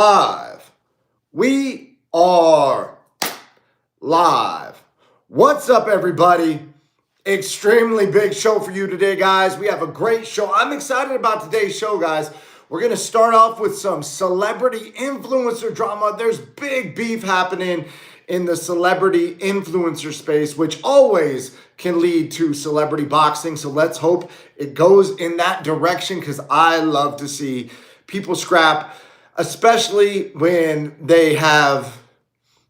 Live. We are live. What's up, everybody? Extremely big show for you today, guys. We have a great show. I'm excited about today's show, guys. We're going to start off with some celebrity influencer drama. There's big beef happening in the celebrity influencer space, which always can lead to celebrity boxing. So let's hope it goes in that direction, because I love to see people scrap, especially when they have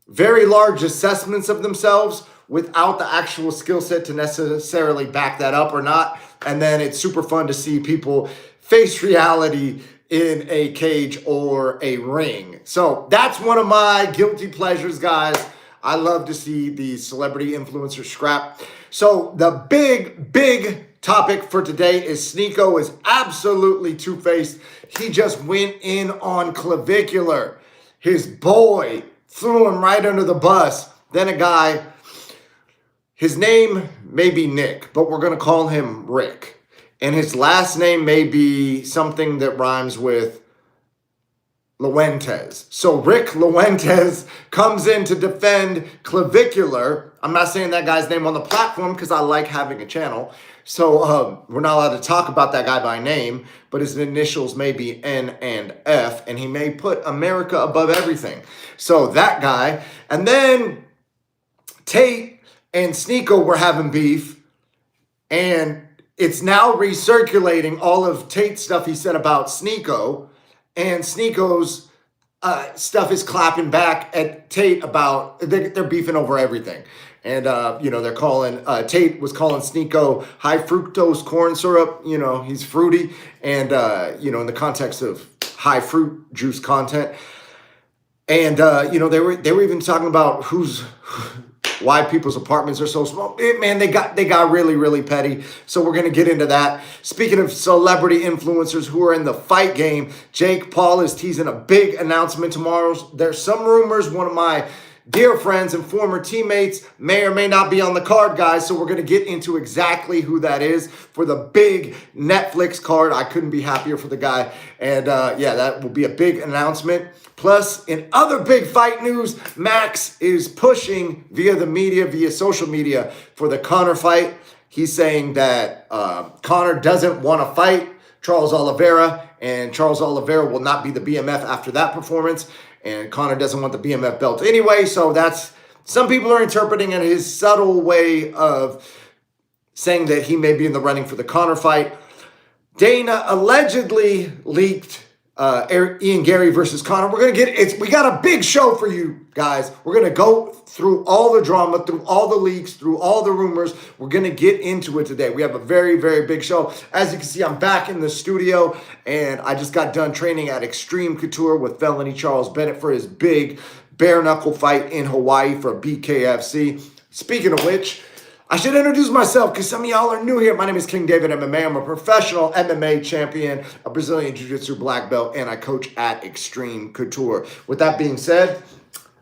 very large assessments of themselves without the actual skill set to necessarily back that up or not. And then it's super fun to see people face reality in a cage or a ring. So that's one of my guilty pleasures, guys. I love to see the celebrity influencer scrap. So the big topic for today is SNEAKO is absolutely two-faced. He just went in on Clavicular. His boy threw him right under the bus. Then a guy, his name may be Nick, but we're going to call him Rick. And his last name may be something that rhymes with Luentes. So Rick Luentes comes in to defend Clavicular. I'm not saying that guy's name on the platform because I like having a channel. So we're not allowed to talk about that guy by name, but his initials may be N and F, and he may put America above everything. So that guy. And then Tate and SNEAKO were having beef, and it's now recirculating all of Tate's stuff he said about SNEAKO, and SNEAKO's stuff is clapping back at Tate about they're beefing over everything. And, they're calling, Tate was calling SNEAKO high fructose corn syrup. You know, he's fruity. And, in the context of high fruit juice content. And, they were even talking about why people's apartments are so small. Man, they got really petty. So we're going to get into that. Speaking of celebrity influencers who are in the fight game, Jake Paul is teasing a big announcement tomorrow. There's some rumors one of my dear friends and former teammates may or may not be on the card, guys. So we're going to get into exactly who that is for the big Netflix card. I couldn't be happier for the guy. And that will be a big announcement. Plus, in other big fight news, Max is pushing via the media, via social media, for the Conor fight. He's saying that Conor doesn't want to fight Charles Oliveira, and Charles Oliveira will not be the BMF after that performance. And Conor doesn't want the BMF belt anyway. So that's, some people are interpreting it his subtle way of saying that he may be in the running for the Conor fight. Dana allegedly leaked Ian Gary versus Conor. We got a big show for you guys. We're going to go through all the drama, through all the leaks, through all the rumors. We're going to get into it today. We have a very big show. As you can see, I'm back in the studio, and I just got done training at Extreme Couture with Felony Charles Bennett for his big bare knuckle fight in Hawaii for BKFC. Speaking of which, I should introduce myself because some of y'all are new here. My name is King David MMA. I'm a professional MMA champion, a Brazilian Jiu-Jitsu black belt, and I coach at Extreme Couture. With that being said,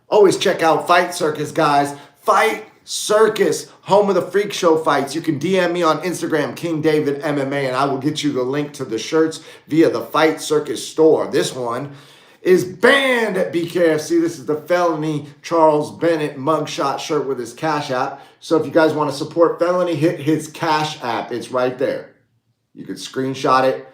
always check out Fight Circus, guys. Fight Circus, home of the freak show fights. You can DM me on Instagram, King David MMA, and I will get you the link to the shirts via the Fight Circus store. This one is banned at BKFC. This is the Felony Charles Bennett mugshot shirt with his Cash App. So if you guys want to support Felony, hit his Cash App. It's right there. You can screenshot it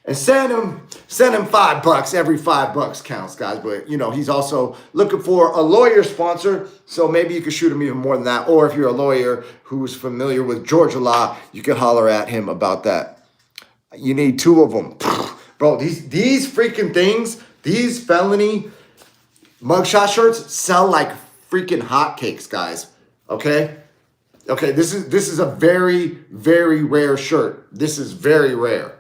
and send him $5. Every $5 counts, guys. But he's also looking for a lawyer sponsor, so maybe you could shoot him even more than that. Or if you're a lawyer who's familiar with Georgia law, you can holler at him about that. You need two of them, bro. These freaking things. These Felony mugshot shirts sell like freaking hotcakes, guys. Okay, this is a very rare shirt. This is very rare.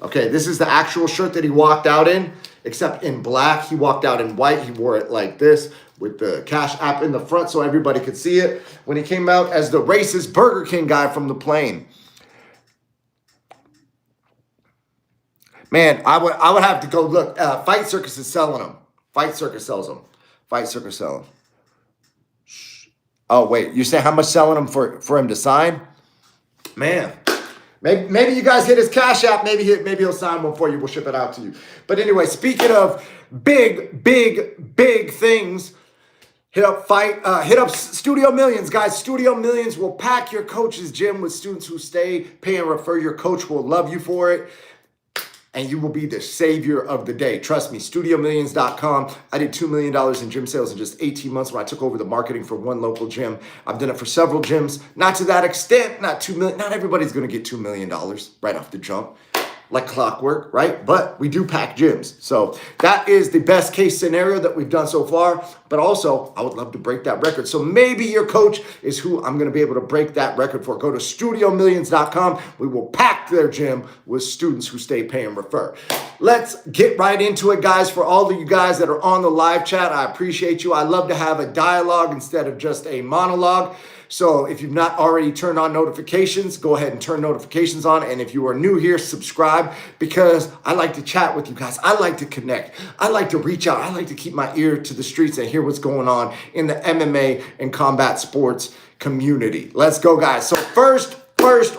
Okay, this is the actual shirt that he walked out in, except in black. He walked out in white. He wore it like this with the Cash App in the front so everybody could see it when he came out as the racist Burger King guy from the plane. Man, I would have to go look. Fight Circus is selling them. Fight Circus sells them. Fight Circus selling them. Oh, wait. You say how much selling them for him to sign? Man, Maybe you guys hit his Cash App. Maybe he'll sign one for you. We'll ship it out to you. But anyway, speaking of big things, hit up Studio Millions, guys. Studio Millions will pack your coach's gym with students who stay, pay, and refer. Your coach will love you for it, and you will be the savior of the day. Trust me, StudioMillions.com. I did $2 million in gym sales in just 18 months when I took over the marketing for one local gym. I've done it for several gyms. Not to that extent, not $2 million. Not everybody's going to get $2 million right off the jump, like clockwork, right? But we do pack gyms. So that is the best case scenario that we've done so far. But also, I would love to break that record. So maybe your coach is who I'm going to be able to break that record for. Go to StudioMillions.com. We will pack their gym with students who stay, pay, and refer. Let's get right into it, guys. For all of you guys that are on the live chat, I appreciate you. I love to have a dialogue instead of just a monologue. So if you've not already turned on notifications, go ahead and turn notifications on. And if you are new here, subscribe, because I like to chat with you guys. I like to connect. I like to reach out. I like to keep my ear to the streets and hear what's going on in the MMA and combat sports community. Let's go, guys. So first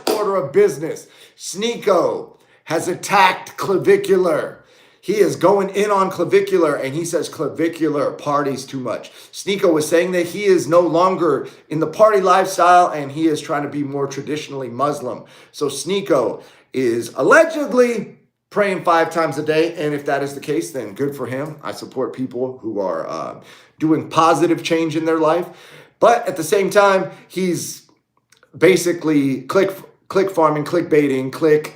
order of business, SNEAKO has attacked Clavicular. He is going in on Clavicular, and he says Clavicular parties too much. SNEAKO was saying that he is no longer in the party lifestyle, and he is trying to be more traditionally Muslim. So SNEAKO is allegedly praying 5 times a day, and if that is the case, then good for him. I support people who are doing positive change in their life. But at the same time, he's basically click farming, clickbaiting,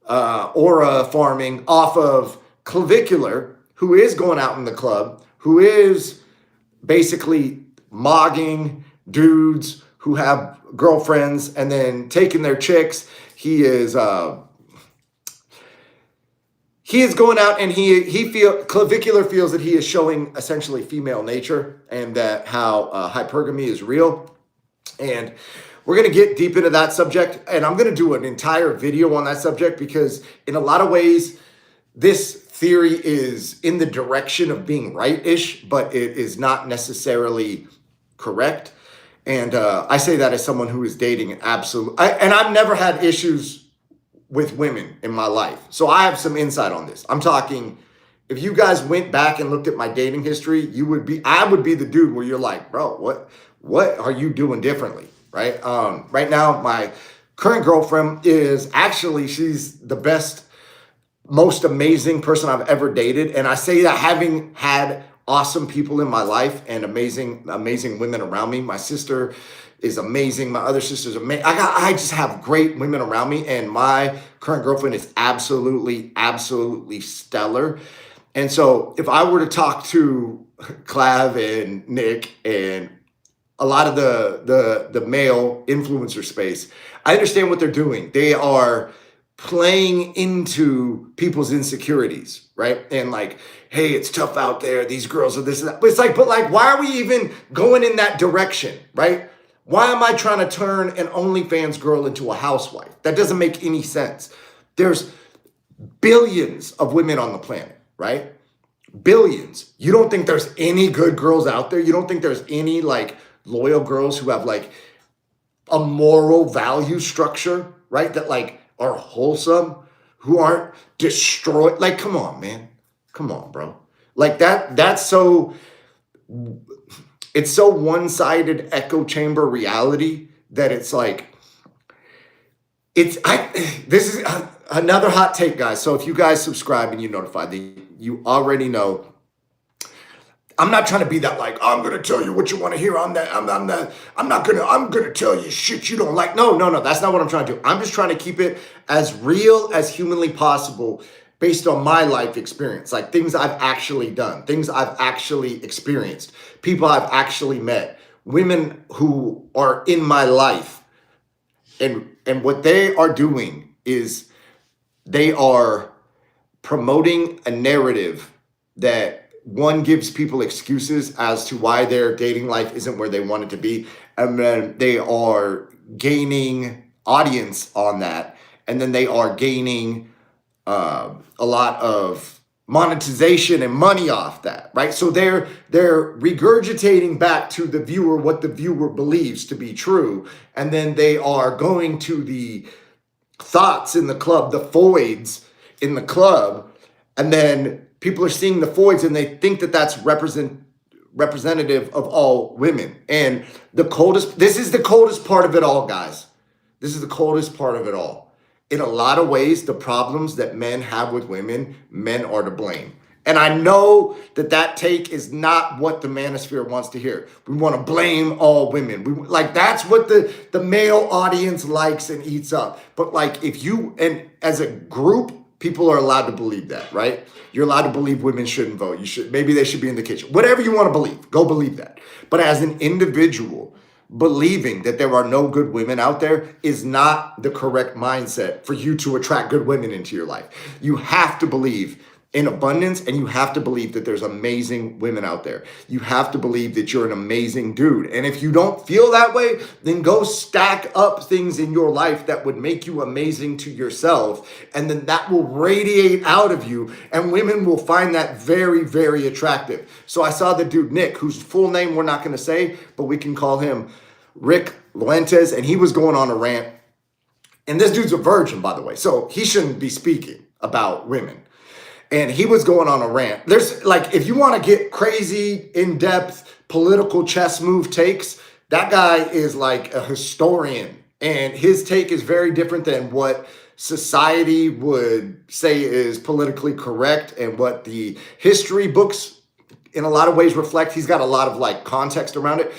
aura farming off of Clavicular, who is going out in the club, who is basically mogging dudes who have girlfriends and then taking their chicks. He is going out, and Clavicular feels that he is showing essentially female nature, and that how hypergamy is real. And we're going to get deep into that subject, and I'm going to do an entire video on that subject, because in a lot of ways, this theory is in the direction of being right-ish, but it is not necessarily correct. And I say that as someone who is dating and I've never had issues with women in my life. So I have some insight on this. I'm talking, if you guys went back and looked at my dating history, I would be the dude where you're like, bro, what are you doing differently, right? Right now, my current girlfriend is actually, she's the best, most amazing person I've ever dated. And I say that having had awesome people in my life and amazing women around me. My sister is amazing. My other sister's amazing. I just have great women around me, and my current girlfriend is absolutely stellar. And so if I were to talk to CLAV and Nick and a lot of the male influencer space, I understand what they're doing. They are playing into people's insecurities, right? And like, hey, it's tough out there. These girls are this and that. But it's like, why are we even going in that direction, right? Why am I trying to turn an OnlyFans girl into a housewife? That doesn't make any sense. There's billions of women on the planet, right? Billions. You don't think there's any good girls out there? You don't think there's any like loyal girls who have like a moral value structure, right? That like are wholesome, who aren't destroyed. Like, come on, man. Come on, bro. Like that's so, it's so one-sided echo chamber reality that it's like, this is another hot take, guys. So if you guys subscribe and you notified, you already know. I'm not trying to be that like, I'm going to tell you what you want to hear. I'm going to tell you shit you don't like. No. That's not what I'm trying to do. I'm just trying to keep it as real as humanly possible based on my life experience, like things I've actually done, things I've actually experienced, people I've actually met, women who are in my life. And what they are doing is they are promoting a narrative that one gives people excuses as to why their dating life isn't where they want it to be. And then they are gaining audience on that. And then they are gaining a lot of monetization and money off that, right? So they're regurgitating back to the viewer what the viewer believes to be true. And then they are going to the thoughts in the club, the voids in the club, and then people are seeing the voids and they think that that's representative of all women. And this is the coldest part of it all, guys. This is the coldest part of it all. In a lot of ways, the problems that men have with women, men are to blame. And I know that take is not what the Manosphere wants to hear. We want to blame all women. That's what the male audience likes and eats up. But and as a group, people are allowed to believe that, right? You're allowed to believe women shouldn't vote. Maybe they should be in the kitchen. Whatever you want to believe, go believe that. But as an individual, believing that there are no good women out there is not the correct mindset for you to attract good women into your life. You have to believe in abundance, and you have to believe that there's amazing women out there. You have to believe that you're an amazing dude. And if you don't feel that way, then go stack up things in your life that would make you amazing to yourself. And then that will radiate out of you, and women will find that very, very attractive. So I saw the dude, Nick, whose full name we're not gonna say, but we can call him Rick Luentes, and he was going on a rant. And this dude's a virgin, by the way, so he shouldn't be speaking about women. And he was going on a rant. There's if you want to get crazy, in-depth political chess move takes, that guy is like a historian. And his take is very different than what society would say is politically correct and what the history books in a lot of ways reflect. He's got a lot of context around it.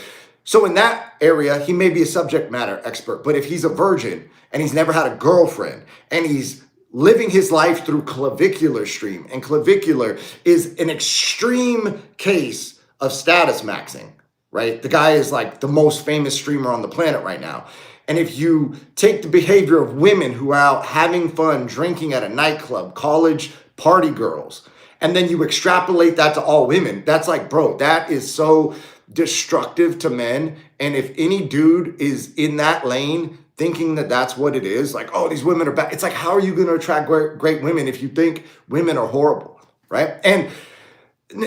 So in that area, he may be a subject matter expert. But if he's a virgin and he's never had a girlfriend and he's living his life through clavicular stream, and clavicular is an extreme case of status maxing, right? The guy is the most famous streamer on the planet right now. And if you take the behavior of women who are out having fun, drinking at a nightclub, college party girls, and then you extrapolate that to all women, that's bro, that is so destructive to men. And if any dude is in that lane thinking that that's what it is, oh, these women are bad. It's how are you going to attract great women if you think women are horrible, right? And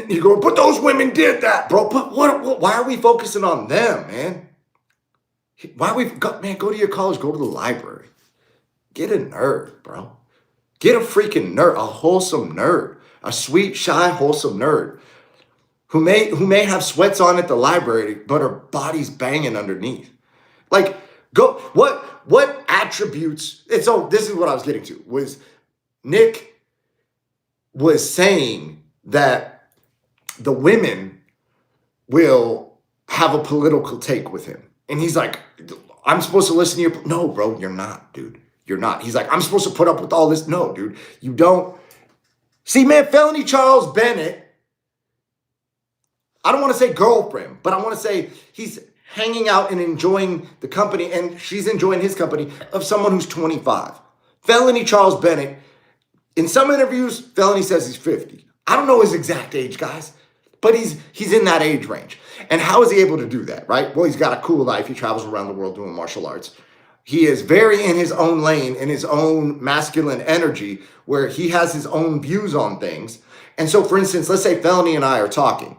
you go, but those women did that, bro. But why are we focusing on them, man? Go to your college, go to the library. Get a nerd, bro. Get a freaking nerd, a wholesome nerd, a sweet, shy, wholesome nerd who may have sweats on at the library, but her body's banging underneath. What attributes, and so this is what I was getting to, was Nick was saying that the women will have a political take with him. And he's like, I'm supposed to listen to your, no, bro, you're not, dude. You're not. He's like, I'm supposed to put up with all this. No, dude, you don't. See, man, Felony Charles Bennett, I don't want to say girlfriend, but I want to say he's hanging out and enjoying the company, and she's enjoying his company, of someone who's 25. Felony Charles Bennett, in some interviews, Felony says he's 50. I don't know his exact age, guys, but he's in that age range. And how is he able to do that, right? Well, he's got a cool life. He travels around the world doing martial arts. He is very in his own lane, in his own masculine energy, where he has his own views on things. And so, for instance, let's say Felony and I are talking.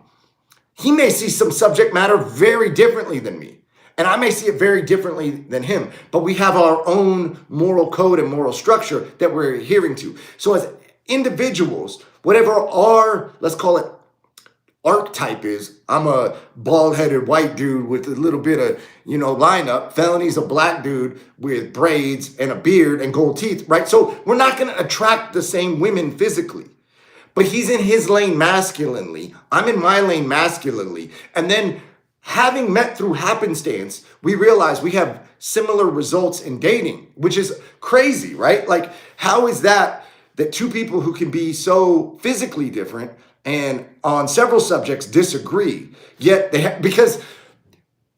He may see some subject matter very differently than me, and I may see it very differently than him, but we have our own moral code and moral structure that we're adhering to. So as individuals, whatever our, let's call it, archetype is, I'm a bald-headed white dude with a little bit of, lineup. Felony's a black dude with braids and a beard and gold teeth, right? So we're not going to attract the same women physically. But he's in his lane masculinely. I'm in my lane masculinely. And then having met through happenstance, we realize we have similar results in dating, which is crazy, right? How is that two people who can be so physically different and on several subjects disagree, yet because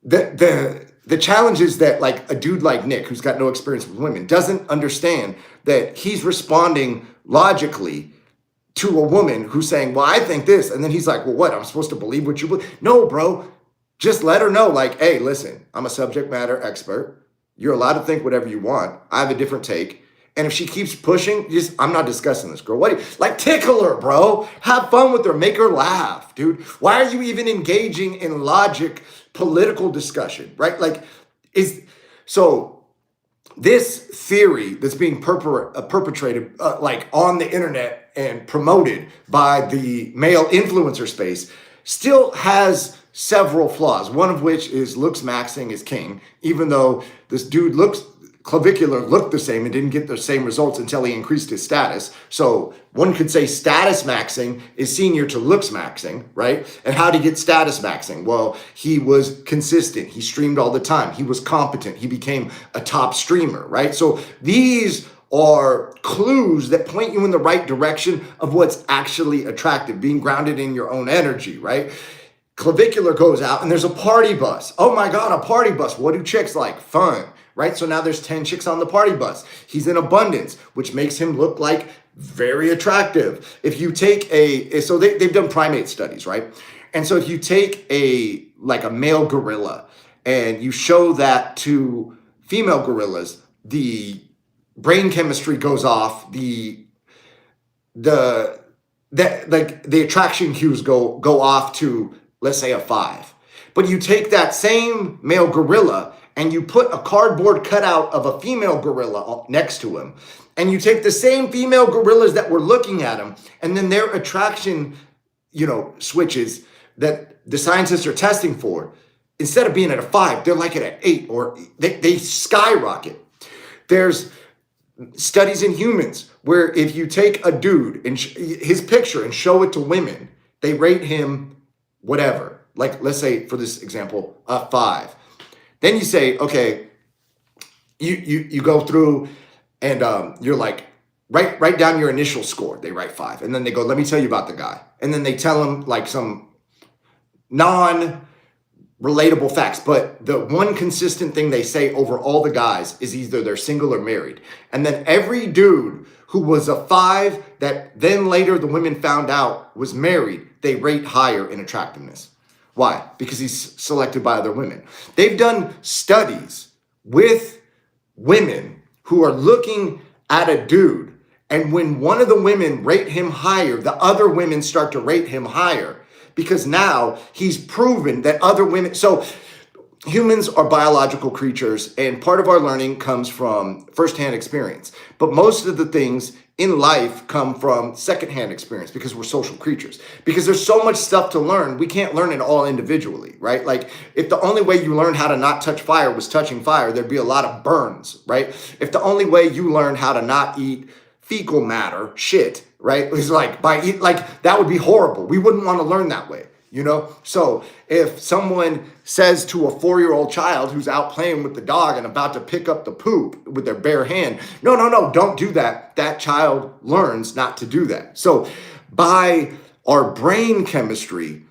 the challenge is that a dude like Nick, who's got no experience with women, doesn't understand that he's responding logically to a woman who's saying, well, I think this. And then he's like, well, what? I'm supposed to believe what you believe? No, bro. Just let her know, hey, listen, I'm a subject matter expert. You're allowed to think whatever you want. I have a different take. And if she keeps pushing, I'm not discussing this, girl. What? Tickle her, bro. Have fun with her. Make her laugh, dude. Why are you even engaging in logic, political discussion, right? So this theory that's being perpetrated like on the internet and promoted by the male influencer space still has several flaws, one of which is looks maxing is king, even though this dude clavicular looked the same and didn't get the same results until he increased his status. So one could say status maxing is senior to looks maxing, right? And how to get status maxing? Well, he was consistent. He streamed all the time. He was competent. He became a top streamer, right? So these are clues that point you in the right direction of what's actually attractive, being grounded in your own energy, right? Clavicular goes out and there's a party bus. Oh my God, a party bus. What do chicks like? Fun, right? So now there's 10 chicks on the party bus. He's in abundance, which makes him look like very attractive. If you take so they've done primate studies, right? And so if you take a male gorilla and you show that to female gorillas, the brain chemistry goes off, the attraction cues go off to, let's say, a 5. But you take that same male gorilla and you put a cardboard cutout of a female gorilla next to him, and you take the same female gorillas that were looking at him, and then their attraction, switches that the scientists are testing for, instead of being at a 5, they're like at an 8, or they skyrocket. There's studies in humans where if you take a dude and his picture and show it to women, they rate him whatever. Like, let's say for this example, a 5. Then you say, okay, you go through and you're like, write down your initial score. They write 5. And then they go, let me tell you about the guy. And then they tell him like some non-relatable facts. But the one consistent thing they say over all the guys is either they're single or married. And then every dude who was a 5 that then later the women found out was married, they rate higher in attractiveness. Why? Because he's selected by other women. They've done studies with women who are looking at a dude, and when one of the women rate him higher, the other women start to rate him higher because now he's proven that other women. So humans are biological creatures, and part of our learning comes from firsthand experience. But most of the things in life come from secondhand experience because we're social creatures. Because there's so much stuff to learn, we can't learn it all individually, right? Like if the only way you learned how to not touch fire was touching fire, there'd be a lot of burns, right? If the only way you learned how to not eat fecal matter, shit, right? It was like that would be horrible. We wouldn't want to learn that way. So if someone says to a 4-year-old child who's out playing with the dog and about to pick up the poop with their bare hand, no, don't do that. That child learns not to do that. So by our brain chemistry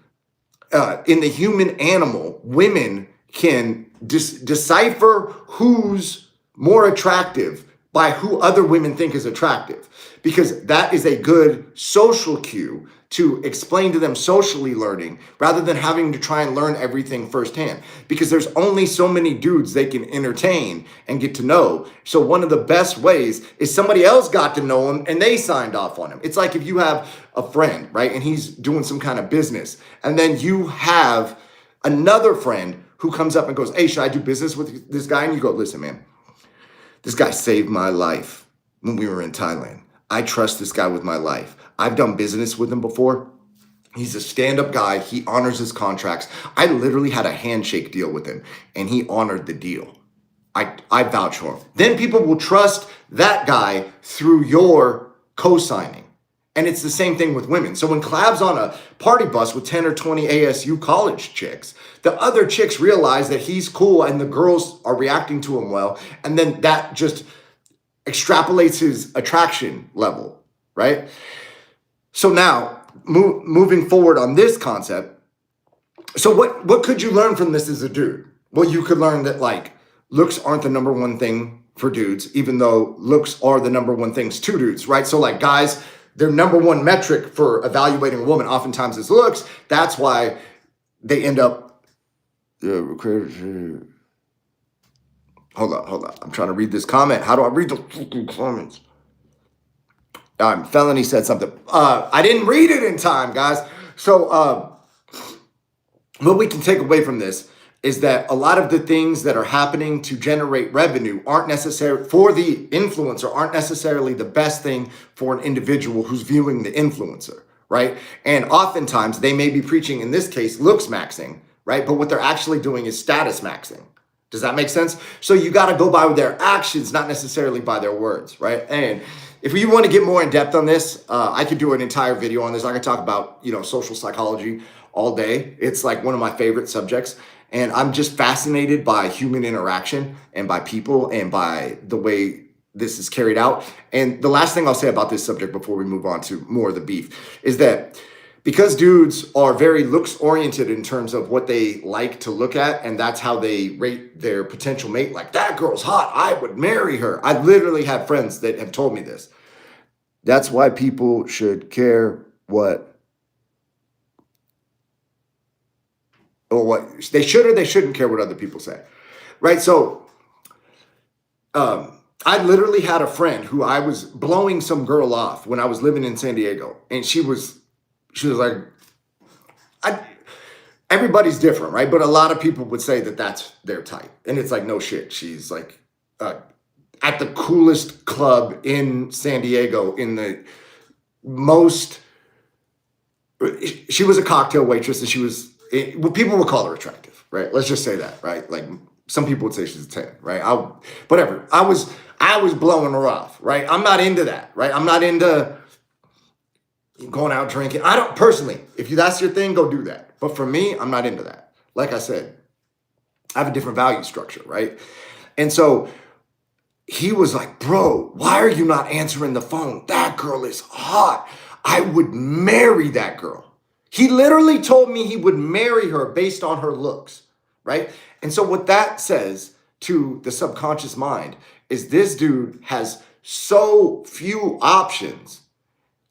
in the human animal, women can decipher who's more attractive by who other women think is attractive, because that is a good social cue to explain to them socially learning rather than having to try and learn everything firsthand, because there's only so many dudes they can entertain and get to know. So one of the best ways is somebody else got to know him and they signed off on him. It's like if you have a friend, right, and he's doing some kind of business, and then you have another friend who comes up and goes, hey, should I do business with this guy? And you go, listen, man, this guy saved my life when we were in Thailand. I trust this guy with my life. I've done business with him before. He's a stand-up guy. He honors his contracts. I literally had a handshake deal with him, and he honored the deal. I vouch for him. Then people will trust that guy through your co-signing. And it's the same thing with women. So when CLAV's on a party bus with 10 or 20 ASU college chicks, the other chicks realize that he's cool and the girls are reacting to him well. And then that just extrapolates his attraction level, right? So now, moving forward on this concept, so what could you learn from this as a dude? Well, you could learn that like looks aren't the number one thing for dudes, even though looks are the number one things to dudes, right? So like guys, their number one metric for evaluating a woman oftentimes is looks. That's why they end up. Hold on. I'm trying to read this comment. How do I read the fucking comments? Felony said something. I didn't read it in time, guys. So what we can take away from this is that a lot of the things that are happening to generate revenue aren't necessary for the influencer, aren't necessarily the best thing for an individual who's viewing the influencer, right? And oftentimes they may be preaching, in this case, looks maxing, right? But what they're actually doing is status maxing. Does that make sense? So you got to go by their actions, not necessarily by their words, right? And if you want to get more in depth on this, I could do an entire video on this. I could talk about, social psychology all day. It's like one of my favorite subjects. And I'm just fascinated by human interaction and by people and by the way this is carried out. And the last thing I'll say about this subject before we move on to more of the beef is that because dudes are very looks oriented in terms of what they like to look at, and that's how they rate their potential mate. Like, that girl's hot, I would marry her. I literally have friends that have told me this. That's why people should care what they should or they shouldn't care what other people say, right? So I literally had a friend who I was blowing some girl off when I was living in San Diego, and she was like, everybody's different, right? But a lot of people would say that that's their type, and it's like, no shit. She's like at the coolest club in San Diego, in the most. She was a cocktail waitress, and she was. People would call her attractive, right? Let's just say that, right? Like, some people would say she's a 10, right? Whatever. I was blowing her off, right? I'm not into that, right? I'm not into going out drinking. I don't personally, if that's your thing, go do that. But for me, I'm not into that. Like I said, I have a different value structure, right? And so he was like, bro, why are you not answering the phone? That girl is hot. I would marry that girl. He literally told me he would marry her based on her looks, right? And so what that says to the subconscious mind is this dude has so few options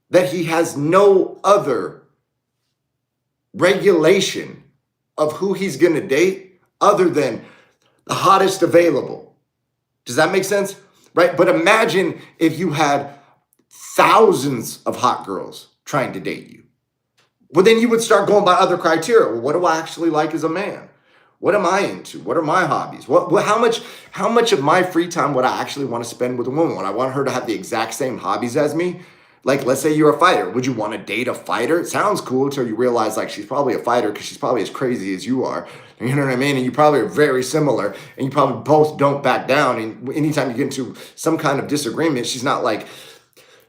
that he has no other regulation of who he's going to date other than the hottest available. Does that make sense? Right? But imagine if you had thousands of hot girls trying to date you. Well, then you would start going by other criteria. Well, what do I actually like as a man? What am I into? What are my hobbies? How much of my free time would I actually want to spend with a woman? Would I want her to have the exact same hobbies as me? Like, let's say you're a fighter. Would you want to date a fighter? It sounds cool until you realize, like, she's probably a fighter because she's probably as crazy as you are. You know what I mean? And you probably are very similar, and you probably both don't back down. And anytime you get into some kind of disagreement, she's not like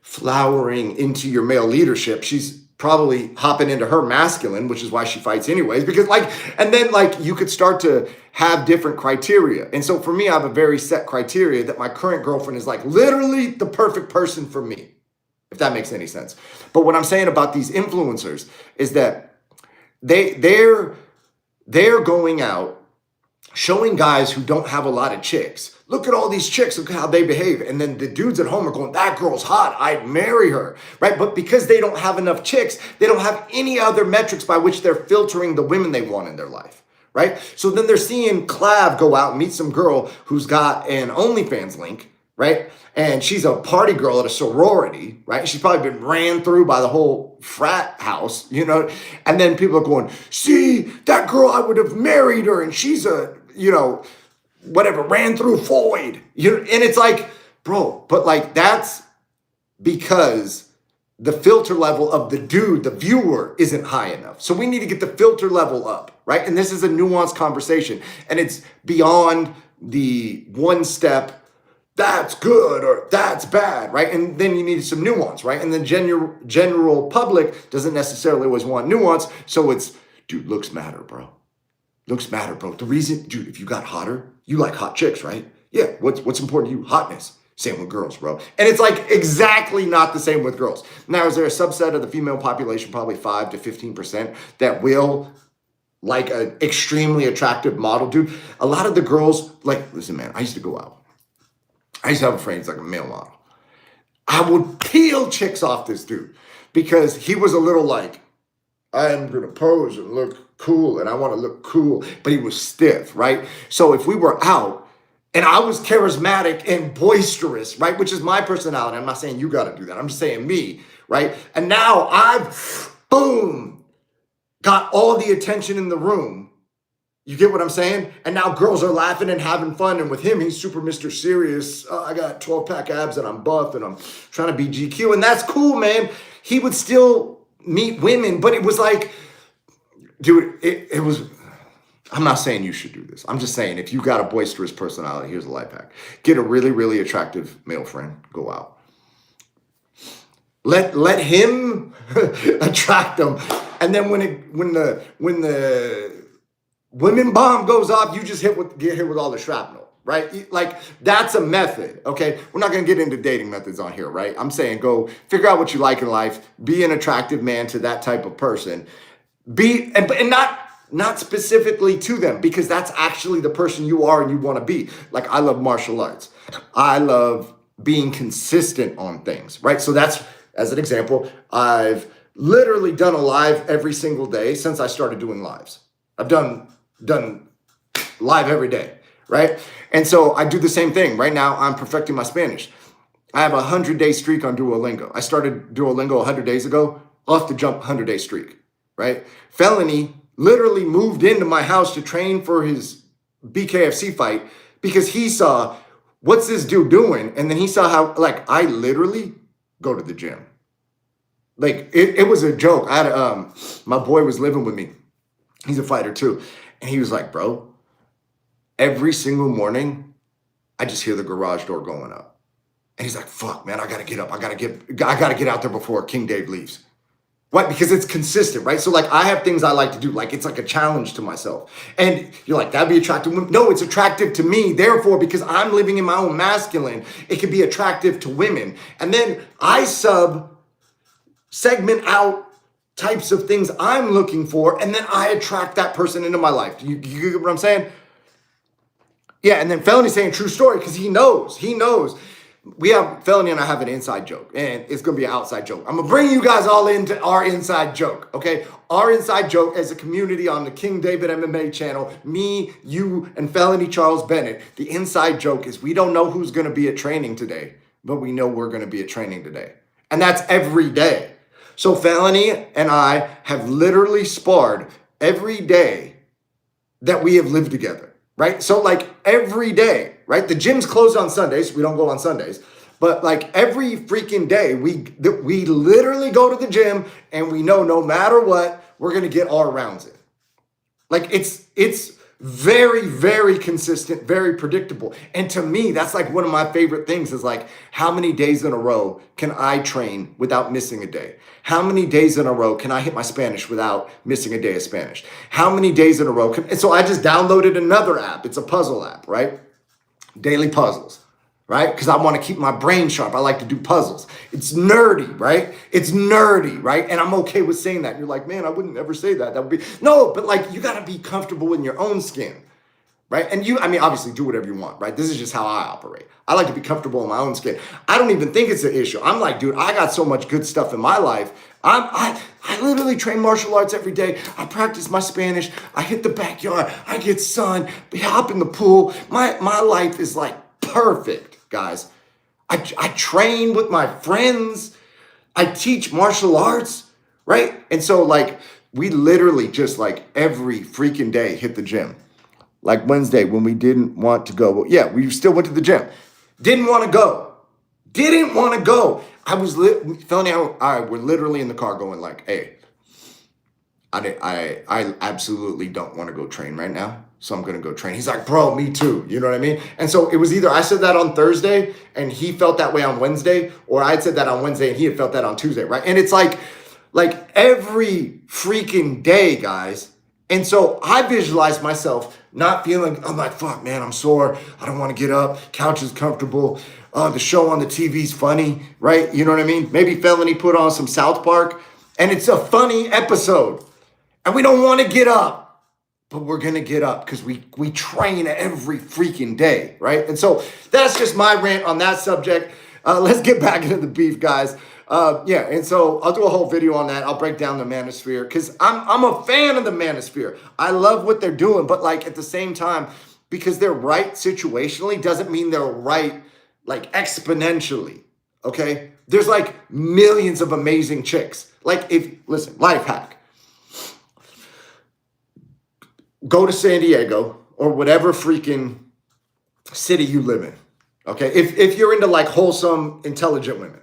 flowering into your male leadership. She's probably hopping into her masculine, which is why she fights anyways, because and then you could start to have different criteria. And so for me, I have a very set criteria that my current girlfriend is like literally the perfect person for me, if that makes any sense. But what I'm saying about these influencers is that they're going out showing guys who don't have a lot of chicks. Look at all these chicks, look at how they behave. And then the dudes at home are going, that girl's hot, I'd marry her, right? But because they don't have enough chicks, they don't have any other metrics by which they're filtering the women they want in their life, right? So then they're seeing CLAV go out and meet some girl who's got an OnlyFans link, right? And she's a party girl at a sorority, right? She's probably been ran through by the whole frat house, And then people are going, see, that girl, I would have married her, and she's a, whatever, ran through Floyd. And it's like, bro, but that's because the filter level of the dude, the viewer, isn't high enough. So we need to get the filter level up, right? And this is a nuanced conversation, and it's beyond the one step, that's good or that's bad, right? And then you need some nuance, right? And the general public doesn't necessarily always want nuance. So it's, dude, looks matter, bro. Looks matter, bro. The reason, dude, if you got hotter, you like hot chicks, right? Yeah, what's important to you? Hotness. Same with girls, bro. And it's exactly not the same with girls. Now, is there a subset of the female population, probably 5 to 15%, that will like an extremely attractive model, dude? A lot of the girls, listen, man, I used to go out. I used to have a friend, he's like a male model. I would peel chicks off this dude because he was a little I'm going to pose and look cool, and I want to look cool, but he was stiff, right? So if we were out and I was charismatic and boisterous, right, which is my personality. I'm not saying you got to do that. I'm just saying me, right? And now I've, boom, got all the attention in the room. You get what I'm saying? And now girls are laughing and having fun. And with him, he's super Mr. Serious. I got 12-pack abs and I'm buff and I'm trying to be GQ. And that's cool, man. He would still meet women, but it was like, dude, it was, I'm not saying you should do this. I'm just saying if you got a boisterous personality, here's a life hack. Get a really, really attractive male friend. Go out. Let him attract them. And then when the women bomb goes off, you just get hit with all the shrapnel, right? Like, that's a method, okay? We're not gonna get into dating methods on here, right? I'm saying go figure out what you like in life, be an attractive man to that type of person, and not specifically to them, because that's actually the person you are and you wanna be. Like, I love martial arts. I love being consistent on things, right? So that's, as an example, I've literally done a live every single day since I started doing lives. I've done live every day, right? And so I do the same thing. Right now, I'm perfecting my Spanish. I have a 100-day streak on Duolingo. I started Duolingo 100 days ago, off the jump 100-day streak, right? Felony literally moved into my house to train for his BKFC fight because he saw, what's this dude doing? And then he saw how, like, I literally go to the gym. Like, it was a joke. I had my boy was living with me. He's a fighter too. And he was like, bro, every single morning, I just hear the garage door going up. And he's like, fuck, man, I gotta get up. I gotta get out there before King Dave leaves. What? Because it's consistent, right? So like, I have things I like to do. Like, it's like a challenge to myself. And you're like, that'd be attractive. No, it's attractive to me. Therefore, because I'm living in my own masculine, it can be attractive to women. And then I segment out types of things I'm looking for, and then I attract that person into my life. You get what I'm saying? Yeah, and then Felony's saying true story because he knows. Felony and I have an inside joke, and it's gonna be an outside joke. I'm gonna bring you guys all into our inside joke, okay? Our inside joke as a community on the King David MMA channel, me, you, and Felony Charles Bennett. The inside joke is we don't know who's gonna be at training today, but we know we're gonna be at training today. And that's every day. So Felony and I have literally sparred every day that we have lived together, right? So like every day, right? The gym's closed on Sundays. We don't go on Sundays. But like every freaking day, we literally go to the gym and we know no matter what, we're going to get our rounds in. Like it's very, very consistent, very predictable. And to me, that's like one of my favorite things is like, how many days in a row can I train without missing a day? How many days in a row can I hit my Spanish without missing a day of Spanish? How many days in a row and so I just downloaded another app. It's a puzzle app, right? Daily puzzles, right? Because I want to keep my brain sharp. I like to do puzzles. It's nerdy, right? It's nerdy, right? And I'm okay with saying that. And you're like, man, I wouldn't ever say that. That would be, no, but like, you got to be comfortable in your own skin, right? And obviously do whatever you want, right? This is just how I operate. I like to be comfortable in my own skin. I don't even think it's an issue. I'm like, dude, I got so much good stuff in my life. I literally train martial arts every day. I practice my Spanish. I hit the backyard. I get sun. We hop in the pool. My life is like perfect, guys. I train with my friends. I teach martial arts, right? And so like, we literally just like every freaking day hit the gym. Like Wednesday when we didn't want to go. Well, yeah, we still went to the gym. Didn't want to go. Felony and I were literally in the car going like, hey, I absolutely don't want to go train right now. So I'm going to go train. He's like, bro, me too. You know what I mean? And so it was either I said that on Thursday and he felt that way on Wednesday, or I said that on Wednesday and he had felt that on Tuesday, right? And it's like every freaking day, guys. And so I visualized myself not feeling, I'm like, fuck, man, I'm sore. I don't want to get up. Couch is comfortable. The show on the TV's funny, right? You know what I mean? Maybe Felony put on some South Park and it's a funny episode and we don't want to get up, but we're going to get up because we train every freaking day, right? And so that's just my rant on that subject. Let's get back into the beef, guys. And so I'll do a whole video on that. I'll break down the Manosphere because I'm a fan of the Manosphere. I love what they're doing, but like at the same time, because they're right situationally doesn't mean they're right like exponentially, okay? There's like millions of amazing chicks. Like listen, life hack. go to San Diego or whatever freaking city you live in. Okay, if you're into like wholesome, intelligent women,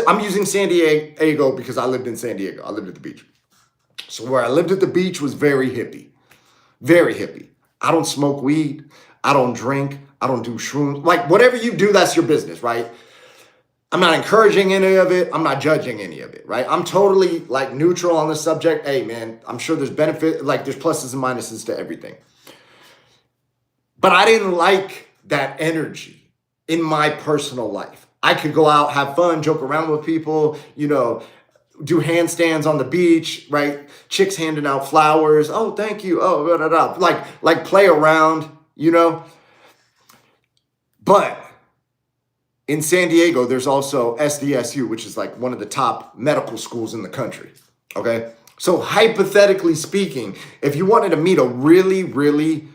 I'm using San Diego because I lived in San Diego. I lived at the beach. So where I lived at the beach was very hippie, very hippie. I don't smoke weed. I don't drink. I don't do shrooms. Like whatever you do, that's your business, right? I'm not encouraging any of it. I'm not judging any of it, right? I'm totally like neutral on the subject. Hey, man, I'm sure there's benefit, like there's pluses and minuses to everything. But I didn't like that energy in my personal life. I could go out, have fun, joke around with people, you know, do handstands on the beach, right? Chicks handing out flowers. Oh, thank you. Oh, blah, blah, blah. Like play around, you know. But in San Diego, there's also SDSU, which is like one of the top medical schools in the country. Okay. So hypothetically speaking, if you wanted to meet a really, really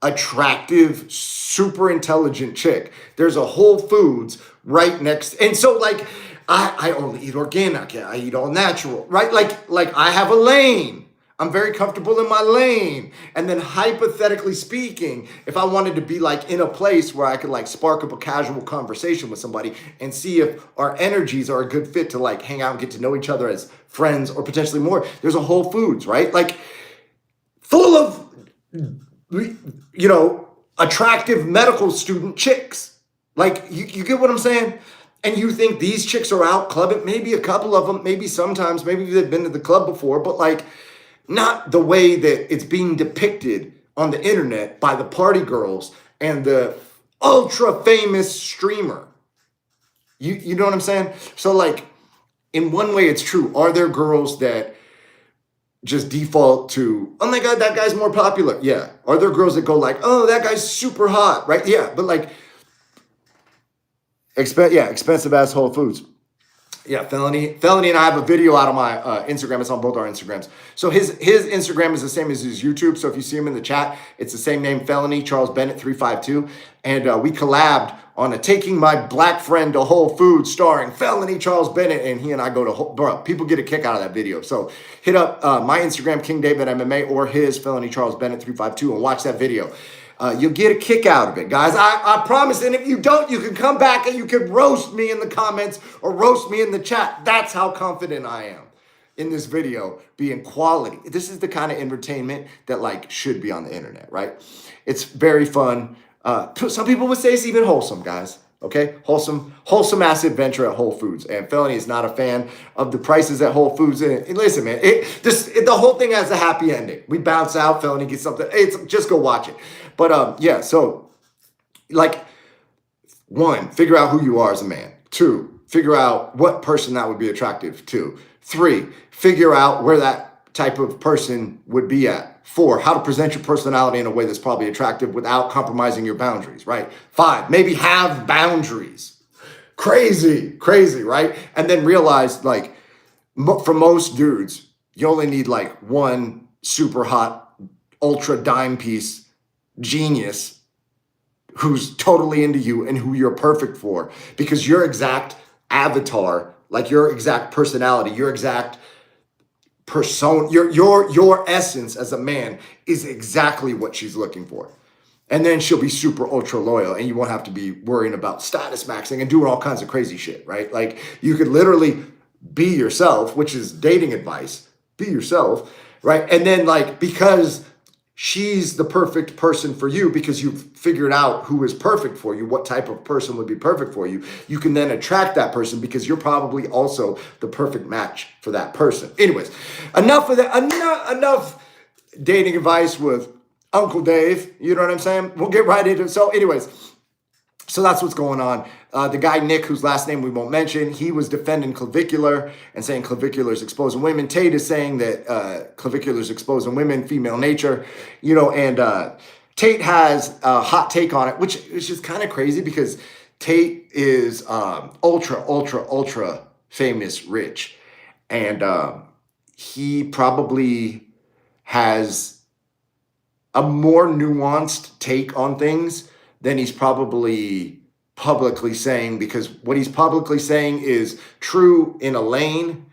attractive, super intelligent chick, there's a Whole Foods right next. And so like, I only eat organic. I eat all natural, right? Like I have a lane. I'm very comfortable in my lane. And then hypothetically speaking, if I wanted to be like in a place where I could like spark up a casual conversation with somebody and see if our energies are a good fit to like hang out and get to know each other as friends or potentially more, there's a Whole Foods, right? Like full of, you know, attractive medical student chicks. Like you get what I'm saying? And you think these chicks are out clubbing, maybe a couple of them, maybe sometimes, maybe they've been to the club before, but like not the way that it's being depicted on the internet by the party girls and the ultra famous streamer. You know what I'm saying? So like in one way it's true. Are there girls that just default to, oh my God, that guy's more popular? Yeah. Are there girls that go like, oh, that guy's super hot, right? Yeah. But like, expensive ass Whole Foods. Yeah, Felony and I have a video out on my Instagram. It's on both our Instagrams. So his Instagram is the same as his YouTube. So if you see him in the chat, it's the same name, Felony Charles Bennett 352. And we collabed on a Taking My Black Friend to Whole Foods starring Felony Charles Bennett. And he and I go to bro, people get a kick out of that video. So hit up my Instagram, King David MMA, or his Felony Charles Bennett 352 and watch that video. You'll get a kick out of it, guys. I promise. And if you don't, you can come back and you can roast me in the comments or roast me in the chat. That's how confident I am in this video being quality. This is the kind of entertainment that like should be on the internet, right? It's very fun. Some people would say it's even wholesome, guys. Okay, wholesome ass adventure at Whole Foods. And Felony is not a fan of the prices at Whole Foods. And listen, man, the whole thing has a happy ending. We bounce out, Felony gets something. Just go watch it. But yeah, so like 1, figure out who you are as a man. 2, figure out what person that would be attractive to. 3, figure out where that type of person would be at. 4, how to present your personality in a way that's probably attractive without compromising your boundaries, right? 5, maybe have boundaries. Crazy, right? And then realize like for most dudes, you only need like one super hot, ultra dime piece genius who's totally into you and who you're perfect for, because your exact avatar, like your exact personality, your exact persona, your essence as a man is exactly what she's looking for. And then she'll be super ultra loyal and you won't have to be worrying about status maxing and doing all kinds of crazy shit, right? Like you could literally be yourself, which is dating advice. Be yourself, right? And then like, because she's the perfect person for you, because you've figured out who is perfect for you, what type of person would be perfect for you, you can then attract that person because you're probably also the perfect match for that person. Anyways, enough of that. Enough dating advice with Uncle Dave. You know what I'm saying? We'll get right into it. So anyways, so that's what's going on. The guy, Nick, whose last name we won't mention, he was defending clavicular and saying clavicular is exposing women. Tate is saying that clavicular is exposing women, female nature, you know, and Tate has a hot take on it, which is just kind of crazy because Tate is ultra famous rich. And he probably has a more nuanced take on things than he's probably publicly saying, because what he's publicly saying is true in a lane.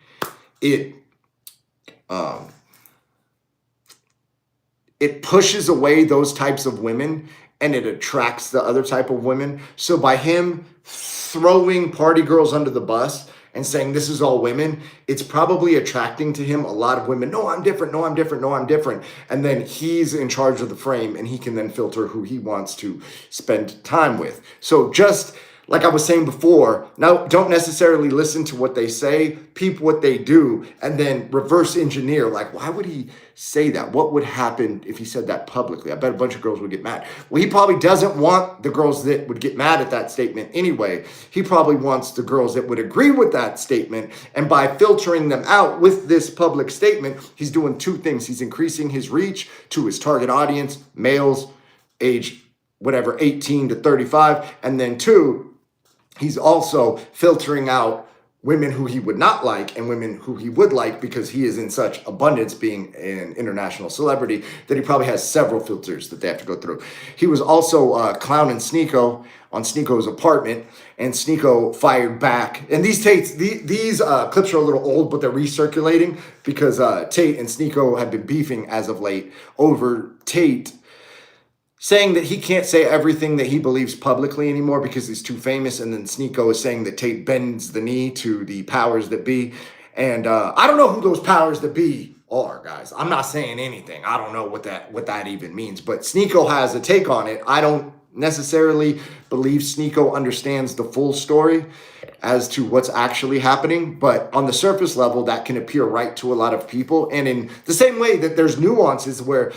it pushes away those types of women and it attracts the other type of women. So by him throwing party girls under the bus and saying this is all women, it's probably attracting to him a lot of women. No, I'm different. No, I'm different. No, I'm different. And then he's in charge of the frame and he can then filter who he wants to spend time with. So just like I was saying before, now don't necessarily listen to what they say, peep what they do, and then reverse engineer. Like, why would he say that? What would happen if he said that publicly? I bet a bunch of girls would get mad. Well, he probably doesn't want the girls that would get mad at that statement anyway. He probably wants the girls that would agree with that statement. And by filtering them out with this public statement, he's doing two things. He's increasing his reach to his target audience, males, age whatever, 18 to 35. And then two, he's also filtering out women who he would not like and women who he would like because he is in such abundance being an international celebrity that he probably has several filters that they have to go through. He was also clowning SNEAKO on SNEAKO's apartment, and SNEAKO fired back. And these clips are a little old, but they're recirculating because Tate and SNEAKO have been beefing as of late over Tate saying that he can't say everything that he believes publicly anymore because he's too famous. And then SNEAKO is saying that Tate bends the knee to the powers that be. And I don't know who those powers that be are, guys. I'm not saying anything. I don't know what that even means. But SNEAKO has a take on it. I don't necessarily believe SNEAKO understands the full story as to what's actually happening. But on the surface level, that can appear right to a lot of people. And in the same way that there's nuances where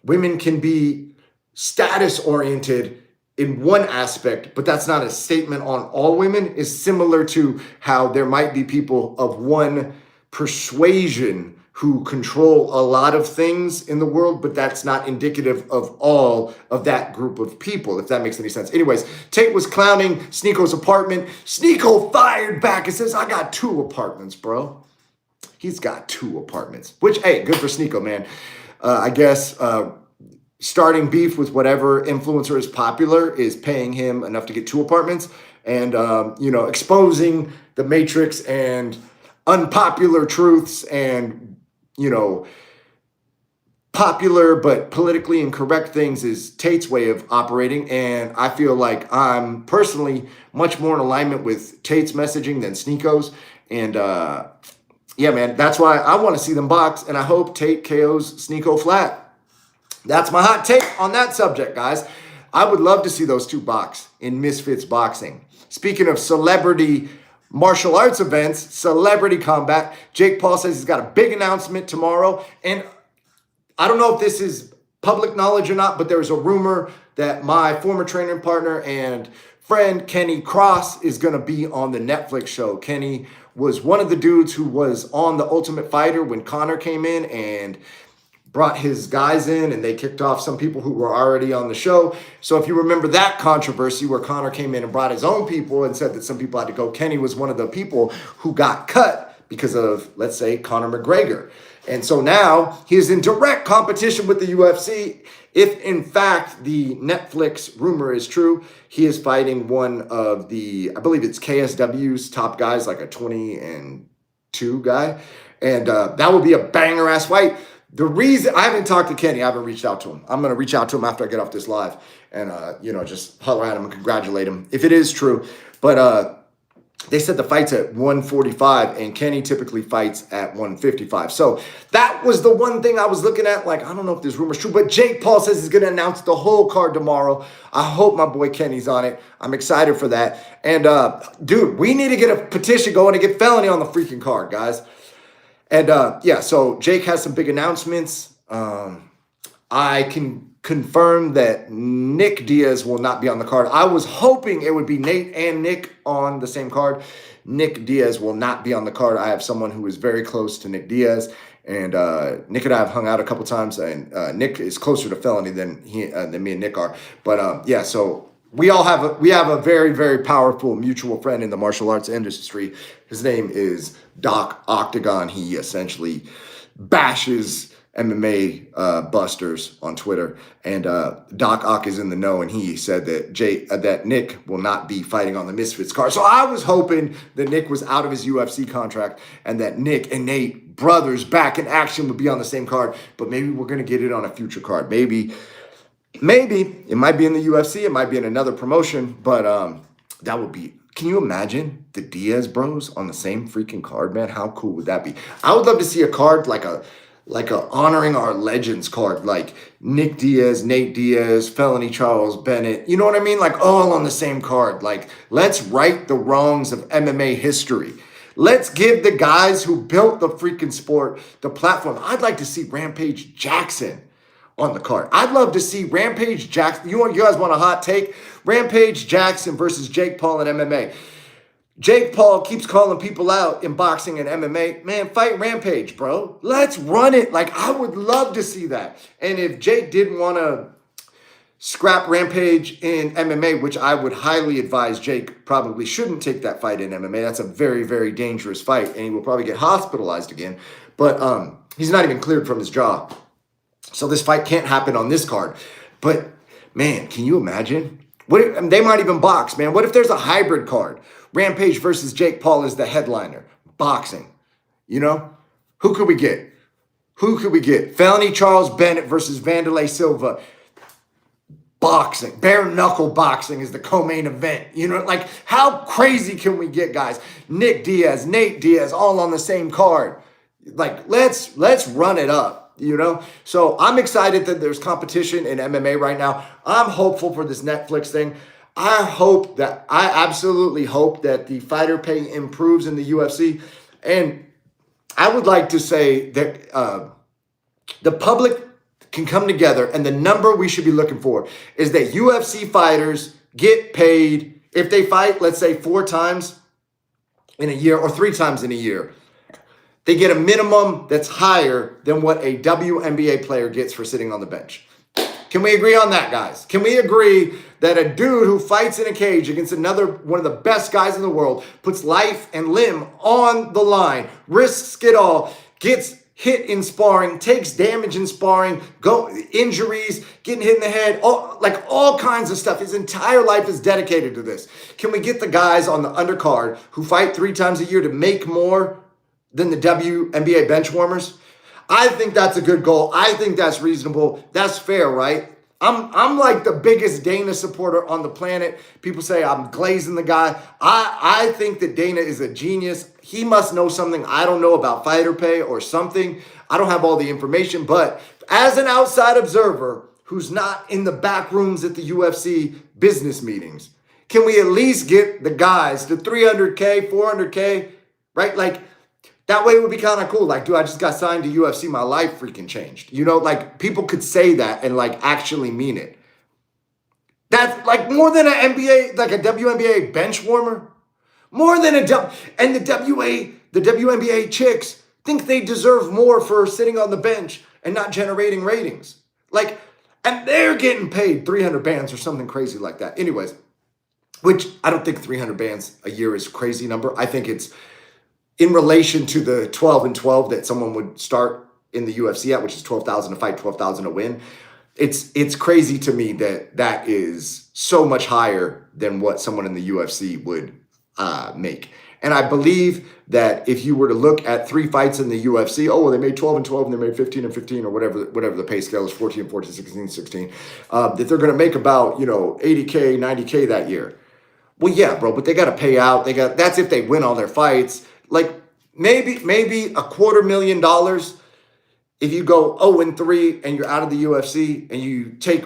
women can be status oriented in one aspect, but that's not a statement on all women, is similar to how there might be people of one persuasion who control a lot of things in the world, but that's not indicative of all of that group of people, if that makes any sense. Anyways, Tate was clowning SNEAKO's apartment. SNEAKO fired back and says, I got 2 apartments, bro. He's got 2 apartments, which, hey, good for SNEAKO, man. I guess starting beef with whatever influencer is popular is paying him enough to get 2 apartments and, exposing the matrix and unpopular truths and, popular but politically incorrect things is Tate's way of operating. And I feel like I'm personally much more in alignment with Tate's messaging than SNEAKO's. And, yeah, man, that's why I want to see them box. And I hope Tate KOs SNEAKO flat. That's my hot take on that subject, guys. I would love to see those 2 box in Misfits Boxing. Speaking of celebrity martial arts events, celebrity combat, Jake Paul says he's got a big announcement tomorrow. And I don't know if this is public knowledge or not, but there's a rumor that my former training partner and friend Kenny Cross is going to be on the Netflix show. Kenny was one of the dudes who was on The Ultimate Fighter when Conor came in and brought his guys in, and they kicked off some people who were already on the show. So if you remember that controversy where Conor came in and brought his own people and said that some people had to go, Kenny was one of the people who got cut because of, let's say, Conor McGregor. And so now he is in direct competition with the UFC. If in fact the Netflix rumor is true, he is fighting one of the, I believe it's KSW's top guys, like a 20-2 guy. And that would be a banger ass fight. The reason I haven't talked to Kenny, I haven't reached out to him. I'm going to reach out to him after I get off this live and, just holler at him and congratulate him if it is true. But they said the fight's at 145 and Kenny typically fights at 155. So that was the one thing I was looking at. Like, I don't know if this rumor's true, but Jake Paul says he's going to announce the whole card tomorrow. I hope my boy Kenny's on it. I'm excited for that. And, dude, we need to get a petition going to get Felony on the freaking card, guys. And, so Jake has some big announcements. I can confirm that Nick Diaz will not be on the card. I was hoping it would be Nate and Nick on the same card. Nick Diaz will not be on the card. I have someone who is very close to Nick Diaz, and Nick and I have hung out a couple times, and Nick is closer to Felony than me and Nick are. But, so we have a very, very powerful mutual friend in the martial arts industry. His name is Doc Octagon. He essentially bashes MMA busters on Twitter, and Doc Ock is in the know, and he said that that Nick will not be fighting on the Misfits card. So I was hoping that Nick was out of his UFC contract and that Nick and Nate, brothers back in action, would be on the same card. But maybe we're going to get it on a future card. Maybe it might be in the UFC, it might be in another promotion, but that would be. Can you imagine the Diaz bros on the same freaking card, man? How cool would that be? I would love to see a card like a honoring our legends card, like Nick Diaz, Nate Diaz, Felony Charles Bennett. You know what I mean? Like all on the same card. Like, let's right the wrongs of MMA history. Let's give the guys who built the freaking sport the platform. I'd like to see Rampage Jackson on the card. I'd love to see Rampage Jackson. You guys want a hot take? Rampage Jackson versus Jake Paul in MMA. Jake Paul keeps calling people out in boxing and MMA. Man, fight Rampage, bro. Let's run it. Like, I would love to see that. And if Jake didn't want to scrap Rampage in MMA, which I would highly advise Jake probably shouldn't take that fight in MMA. That's a very, very dangerous fight, and he will probably get hospitalized again. But he's not even cleared from his jaw. So this fight can't happen on this card. But, man, can you imagine? They might even box, man. What if there's a hybrid card? Rampage versus Jake Paul is the headliner. Boxing. You know? Who could we get? Felony Charles Bennett versus Vanderlei Silva. Boxing. Bare knuckle boxing is the co-main event. You know, like, how crazy can we get, guys? Nick Diaz, Nate Diaz, all on the same card. Like, let's run it up, you know? So I'm excited that there's competition in MMA right now. I'm hopeful for this Netflix thing. I absolutely hope that the fighter pay improves in the UFC. And I would like to say that the public can come together, and the number we should be looking for is that UFC fighters get paid if they fight, let's say 4 times in a year or 3 times in a year. They get a minimum that's higher than what a WNBA player gets for sitting on the bench. Can we agree on that, guys? Can we agree that a dude who fights in a cage against one of the best guys in the world, puts life and limb on the line, risks it all, gets hit in sparring, takes damage in sparring, injuries, getting hit in the head, all kinds of stuff. His entire life is dedicated to this. Can we get the guys on the undercard who fight 3 times a year to make more than the WNBA bench warmers? I think that's a good goal. I think that's reasonable. That's fair, right? I'm like the biggest Dana supporter on the planet. People say I'm glazing the guy. I think that Dana is a genius. He must know something I don't know about fighter pay or something. I don't have all the information, but as an outside observer who's not in the back rooms at the UFC business meetings, can we at least get the guys to 300K, 400K, right? Like, that way it would be kind of cool. Like, dude, I just got signed to UFC. My life freaking changed. You know, like, people could say that and, like, actually mean it. That's, like, more than an NBA, like a WNBA bench warmer. More than and the WNBA chicks think they deserve more for sitting on the bench and not generating ratings. Like, and they're getting paid 300 bands or something crazy like that. Anyways, which I don't think 300 bands a year is a crazy number. I think it's in relation to the 12 and 12 that someone would start in the UFC at, which is 12,000 to fight, 12,000 to win. It's crazy to me that is so much higher than what someone in the UFC would make. And I believe that if you were to look at 3 fights in the UFC, they made 12 and 12 and they made 15 and 15 or whatever the pay scale is, 14 and 14, 16 and 16, that they're going to make about, 80K, 90K that year. Well, yeah, bro, but they got to pay out. That's if they win all their fights. Like, maybe $250,000 if you go 0-3 and you're out of the UFC and you take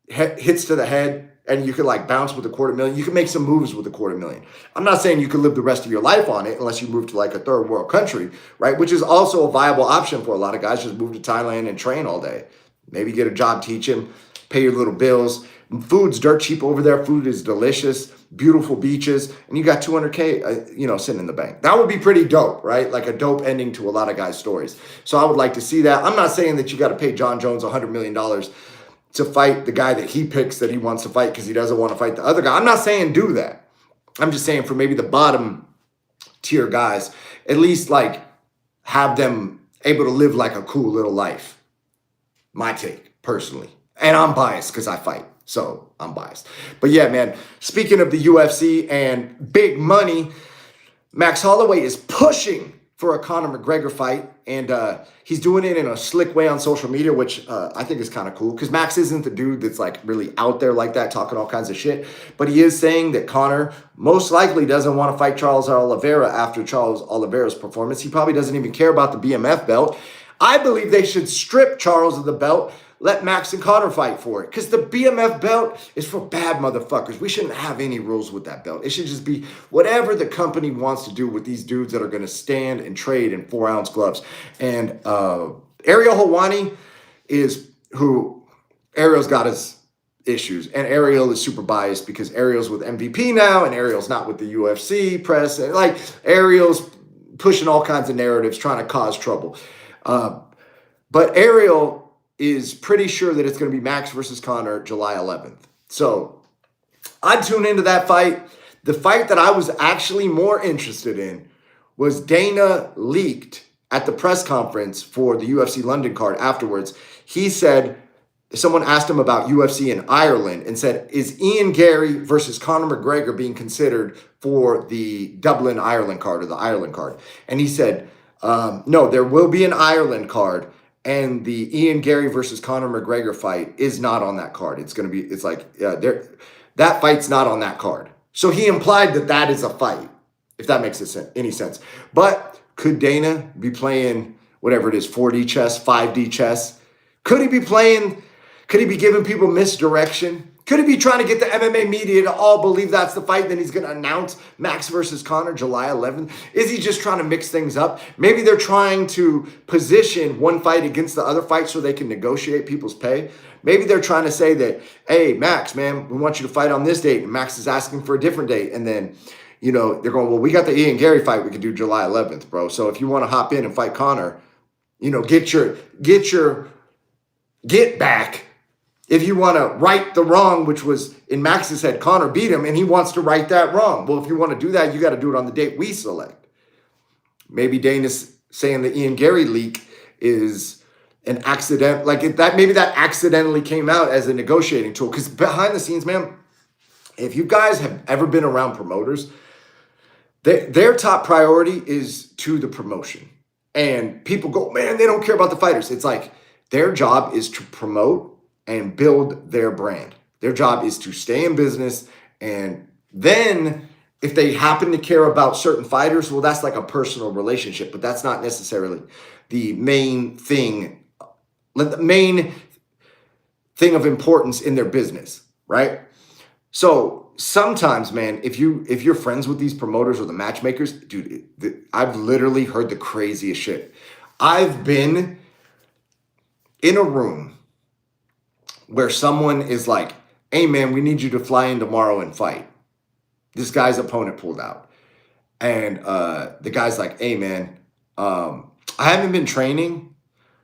hits to the head and you could like bounce with $250,000. You can make some moves with $250,000. I'm not saying you could live the rest of your life on it unless you move to like a third world country, right? Which is also a viable option for a lot of guys. Just move to Thailand and train all day. Maybe get a job teaching, pay your little bills. Food's dirt cheap over there. Food is delicious, beautiful beaches, and you got 200K, sitting in the bank. That would be pretty dope, right? Like a dope ending to a lot of guys' stories. So I would like to see that. I'm not saying that you got to pay John Jones $100 million to fight the guy that he picks that he wants to fight because he doesn't want to fight the other guy. I'm not saying do that. I'm just saying for maybe the bottom tier guys, at least like have them able to live like a cool little life. My take, personally. And I'm biased because I fight. So I'm biased. But yeah, man, speaking of the UFC and big money, Max Holloway is pushing for a Conor McGregor fight, and he's doing it in a slick way on social media, which I think is kind of cool, because Max isn't the dude that's like really out there like that, talking all kinds of shit, but he is saying that Conor most likely doesn't want to fight Charles Oliveira after Charles Oliveira's performance. He probably doesn't even care about the BMF belt. I believe they should strip Charles of the belt, let Max and Conor fight for it, because the BMF belt is for bad motherfuckers. We shouldn't have any rules with that belt. It should just be whatever the company wants to do with these dudes that are going to stand and trade in 4-ounce gloves. And Ariel Helwani is who Ariel's got his issues, and Ariel is super biased because Ariel's with MVP now, and Ariel's not with the UFC press, and like Ariel's pushing all kinds of narratives, trying to cause trouble. But Ariel is pretty sure that it's going to be Max versus Conor July 11th. So I'd tune into that fight. The fight that I was actually more interested in was Dana leaked at the press conference for the UFC London card afterwards. He said, someone asked him about UFC in Ireland and said, is Ian Gary versus Conor McGregor being considered for the Dublin, Ireland card or the Ireland card? And he said, no, there will be an Ireland card. And the Ian Gary versus Conor McGregor fight is not on that card. That fight's not on that card. So he implied that that is a fight, if that makes any sense. But could Dana be playing whatever it is, 4D chess, 5D chess? Could he be giving people misdirection? Could he be trying to get the MMA media to all believe that's the fight? Then he's going to announce Max versus Conor July 11th. Is he just trying to mix things up? Maybe they're trying to position one fight against the other fight so they can negotiate people's pay. Maybe they're trying to say that, hey, Max, man, we want you to fight on this date. And Max is asking for a different date. And then, they're going, well, we got the Ian Gary fight we could do July 11th, bro. So if you want to hop in and fight Conor, get back. If you want to right the wrong, which was in Max's head, Conor beat him, and he wants to right that wrong. Well, if you want to do that, you got to do it on the date we select. Maybe Dana's saying the Ian Gary leak is an accident, maybe that accidentally came out as a negotiating tool. Because behind the scenes, man, if you guys have ever been around promoters, their top priority is to the promotion. And people go, man, they don't care about the fighters. It's like their job is to promote and build their brand. Their job is to stay in business. And then if they happen to care about certain fighters, well, that's like a personal relationship, but that's not necessarily the main thing of importance in their business, right? So sometimes, man, if you're friends with these promoters or the matchmakers, dude, I've literally heard the craziest shit. I've been in a room where someone is like, hey, man, we need you to fly in tomorrow and fight. This guy's opponent pulled out. And the guy's like, hey, man, I haven't been training.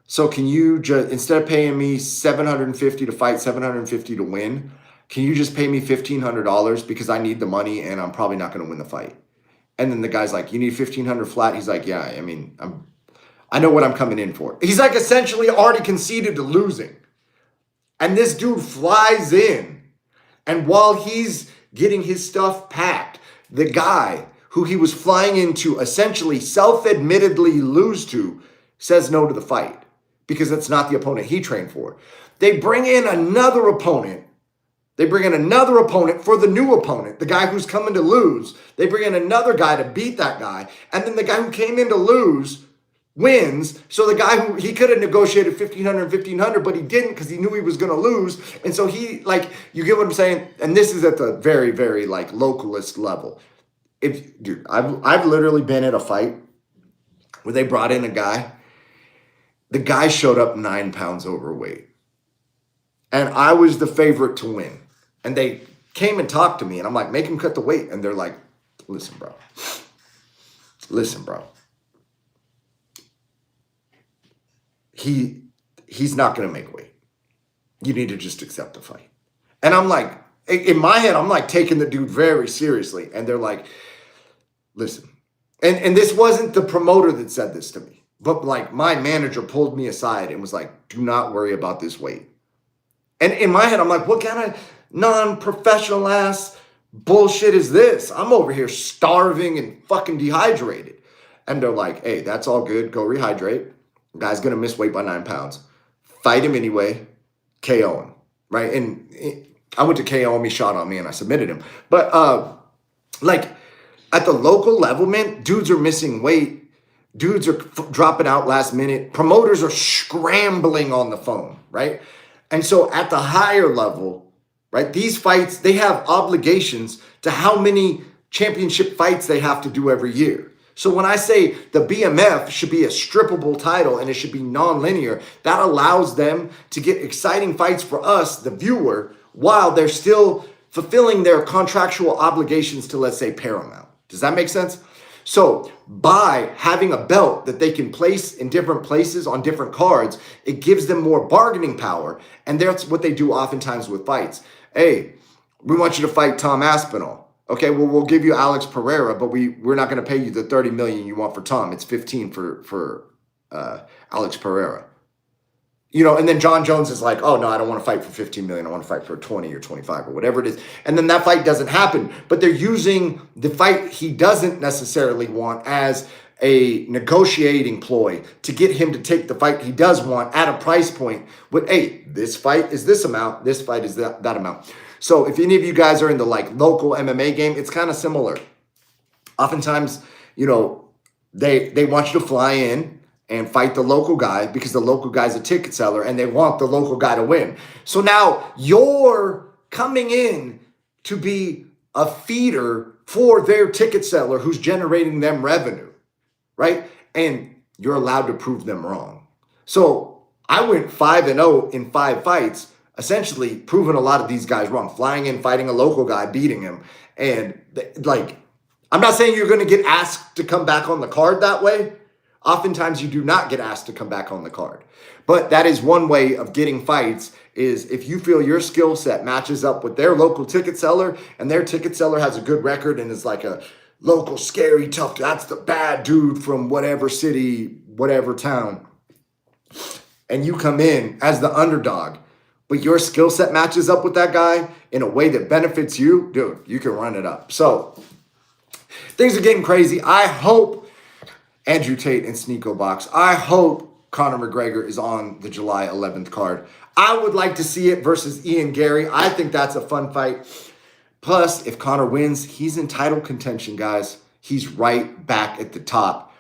So can you just, instead of paying me $750 to fight, $750 to win, can you just pay me $1,500 because I need the money and I'm probably not going to win the fight? And then the guy's like, you need $1,500 flat? He's like, yeah, I know what I'm coming in for. He's like essentially already conceded to losing. And this dude flies in, and while he's getting his stuff packed, the guy who he was flying in to essentially self-admittedly lose to says no to the fight because it's not the opponent he trained for. They bring in another opponent. They bring in another opponent for the new opponent, the guy who's coming to lose. They bring in another guy to beat that guy, and then the guy who came in to lose wins. So the guy who he could have negotiated $1,500, but he didn't because he knew he was going to lose. And so he, you get what I'm saying? And this is at the very, very localist level. Dude, I've literally been at a fight where they brought in a guy. The guy showed up 9 pounds overweight. And I was the favorite to win. And they came and talked to me, and I'm like, make him cut the weight. And they're like, listen, bro. He's not going to make weight. You need to just accept the fight. And I'm like, in my head, I'm like taking the dude very seriously. And they're like, listen. And this wasn't the promoter that said this to me. But like my manager pulled me aside and was like, do not worry about this weight. And in my head, I'm like, what kind of non-professional ass bullshit is this? I'm over here starving and fucking dehydrated. And they're like, hey, that's all good. Go rehydrate. Guy's going to miss weight by 9 pounds. Fight him anyway. KO him. Right? And I went to KO him. He shot on me and I submitted him. But like at the local level, man, dudes are missing weight. Dudes are dropping out last minute. Promoters are scrambling on the phone, right? And so at the higher level, right, these fights, they have obligations to how many championship fights they have to do every year. So when I say the BMF should be a strippable title and it should be non-linear, that allows them to get exciting fights for us, the viewer, while they're still fulfilling their contractual obligations to, let's say, Paramount. Does that make sense? So by having a belt that they can place in different places on different cards, it gives them more bargaining power. And that's what they do oftentimes with fights. Hey, we want you to fight Tom Aspinall. Okay, well, we'll give you Alex Pereira, but we're not going to pay you the $30 million you want for Tom. It's 15 for Alex Pereira. You know, and then John Jones is like, oh, no, I don't want to fight for 15 million. I want to fight for 20 or 25 or whatever it is. And then that fight doesn't happen. But they're using the fight he doesn't necessarily want as a negotiating ploy to get him to take the fight he does want at a price point with, hey, this fight is this amount. This fight is that amount. So if any of you guys are in the like local MMA game, it's kind of similar. Oftentimes, you know, they want you to fly in and fight the local guy because the local guy's a ticket seller and they want the local guy to win. So now you're coming in to be a feeder for their ticket seller who's generating them revenue, right? And you're allowed to prove them wrong. So I went 5-0 in 5 fights, essentially proving a lot of these guys wrong, flying in, fighting a local guy, beating him. And like, I'm not saying you're going to get asked to come back on the card that way. Oftentimes you do not get asked to come back on the card. But that is one way of getting fights is if you feel your skill set matches up with their local ticket seller and their ticket seller has a good record and is like a local scary tough, that's the bad dude from whatever city, whatever town. And you come in as the underdog, but your skill set matches up with that guy in a way that benefits you, dude, you can run it up. So things are getting crazy. I hope Andrew Tate and SNEAKO box. I hope Conor McGregor is on the July 11th card. I would like to see it versus Ian Gary. I think that's a fun fight. Plus, if Conor wins, he's in title contention, guys. He's right back at the top.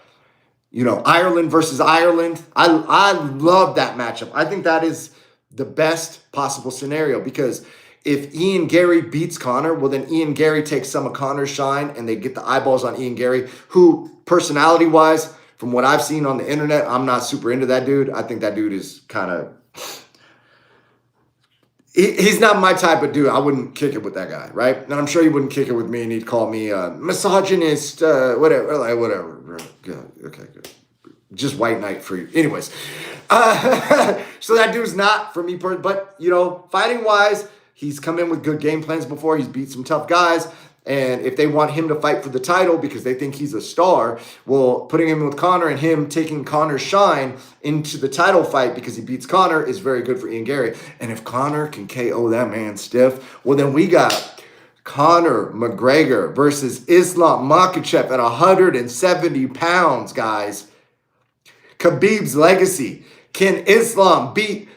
You know, Ireland versus Ireland. I love that matchup. I think that is the best possible scenario because if Ian Gary beats Conor, well, then Ian Gary takes some of Conor's shine and they get the eyeballs on Ian Gary, who personality-wise, from what I've seen on the internet, I'm not super into that dude. I think that dude is kind of... He's not my type of dude. I wouldn't kick it with that guy, right? And I'm sure he wouldn't kick it with me and he'd call me a misogynist, whatever, like whatever. Okay, good. Just white knight for you. Anyways. So that dude's not for me, but, you know, fighting-wise, he's come in with good game plans before. He's beat some tough guys. And if they want him to fight for the title because they think he's a star, well, putting him with Conor and him taking Conor's shine into the title fight because he beats Conor is very good for Ian Gary. And if Conor can KO that man stiff, well, then we got Conor McGregor versus Islam Makhachev at 170 pounds, guys. Khabib's legacy. Can Islam beat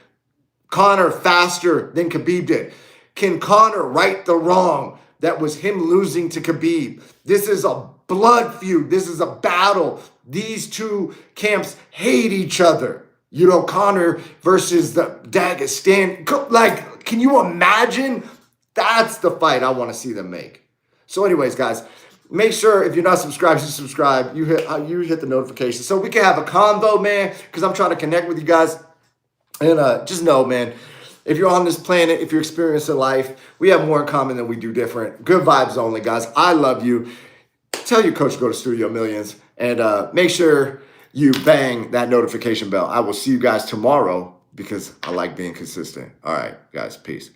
Conor faster than Khabib did? Can Conor right the wrong that was him losing to Khabib? This is a blood feud. This is a battle. These two camps hate each other. You know, Conor versus the Dagestan. Like, can you imagine? That's the fight I want to see them make. So anyways, guys, make sure if you're not subscribed, you subscribe. You hit the notification so we can have a convo, man, because I'm trying to connect with you guys. And just know, man, if you're on this planet, if you're experiencing life, we have more in common than we do different. Good vibes only, guys. I love you. Tell your coach to go to Studio Millions. And make sure you bang that notification bell. I will see you guys tomorrow because I like being consistent. All right, guys. Peace.